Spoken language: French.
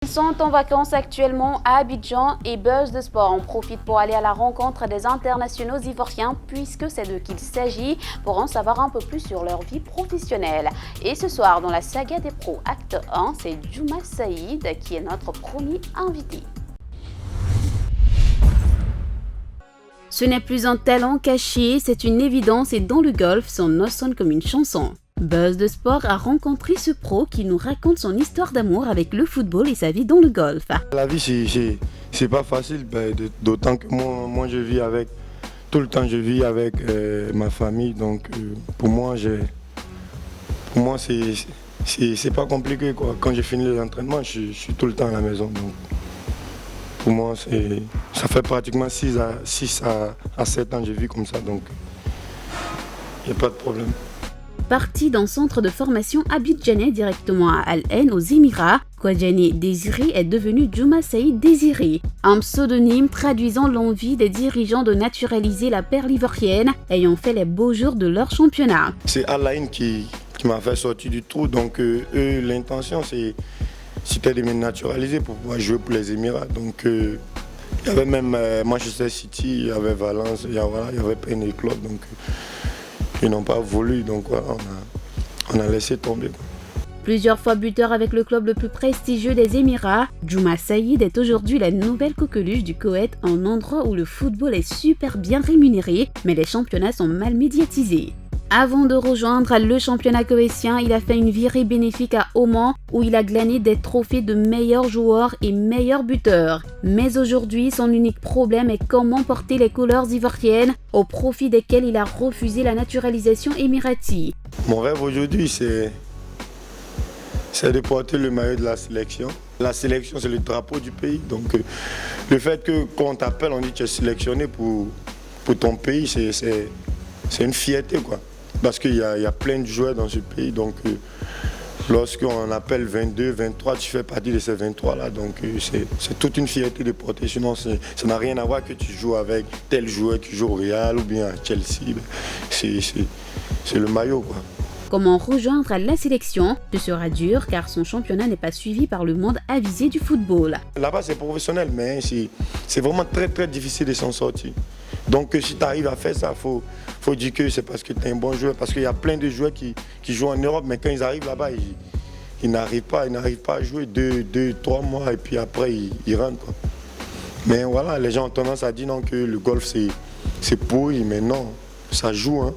Ils sont en vacances actuellement à Abidjan et Buzz de Sport en profite pour aller à la rencontre des internationaux ivoiriens puisque c'est d'eux qu'il s'agit pour en savoir un peu plus sur leur vie professionnelle. Et ce soir dans la saga des pros acte 1, c'est Djouma Saïd qui est notre premier invité. Ce n'est plus un talent caché, c'est une évidence et dans le golf, son nom sonne comme une chanson. Buzz de Sport a rencontré ce pro qui nous raconte son histoire d'amour avec le football et sa vie dans le golf. La vie, c'est pas facile, d'autant que moi je vis avec, tout le temps je vis avec ma famille, donc pour moi c'est pas compliqué quoi. Quand j'ai fini les entraînements, je suis tout le temps à la maison. Donc pour moi, ça fait pratiquement 6 à 7 ans que je vis comme ça, donc il n'y a pas de problème. Parti d'un centre de formation abidjanais directement à Al Ain aux Émirats, Kouadjani Désiré est devenu Djouma Saïd Désiré, un pseudonyme traduisant l'envie des dirigeants de naturaliser la perle ivoirienne ayant fait les beaux jours de leur championnat. C'est Al Ain qui m'a fait sortir du trou, donc eux, l'intention c'était de me naturaliser pour pouvoir jouer pour les Émirats. Donc il y avait même Manchester City, il y avait Valence, il y avait plein de clubs. Donc ils n'ont pas voulu, donc voilà, on a laissé tomber. Plusieurs fois buteur avec le club le plus prestigieux des Émirats, Djouma Saïd est aujourd'hui la nouvelle coqueluche du Koweït, un endroit où le football est super bien rémunéré, mais les championnats sont mal médiatisés. Avant de rejoindre le championnat koweïtien, il a fait une virée bénéfique à Oman où il a glané des trophées de meilleurs joueurs et meilleurs buteurs. Mais aujourd'hui, son unique problème est comment porter les couleurs ivoiriennes au profit desquelles il a refusé la naturalisation émiratie. Mon rêve aujourd'hui, c'est de porter le maillot de la sélection. La sélection, c'est le drapeau du pays. Donc le fait que quand on t'appelle, on dit que tu es sélectionné pour ton pays, c'est une fierté quoi. Parce qu'il y a plein de joueurs dans ce pays, donc lorsqu'on appelle 22, 23, tu fais partie de ces 23 là, donc c'est toute une fierté de porter, sinon ça n'a rien à voir que tu joues avec tel joueur qui joue au Real ou bien à Chelsea, c'est le maillot quoi. Comment rejoindre la sélection? Ce sera dur car son championnat n'est pas suivi par le monde avisé du football. Là-bas c'est professionnel, mais c'est vraiment très très difficile de s'en sortir. Donc si tu arrives à faire ça, faut dire que c'est parce que tu es un bon joueur. Parce qu'il y a plein de joueurs qui jouent en Europe, mais quand ils arrivent là-bas, ils n'arrivent pas à jouer 2-3 mois et puis après ils rentrent quoi. Mais voilà, les gens ont tendance à dire non, que le golf c'est pourri, mais non, ça joue hein.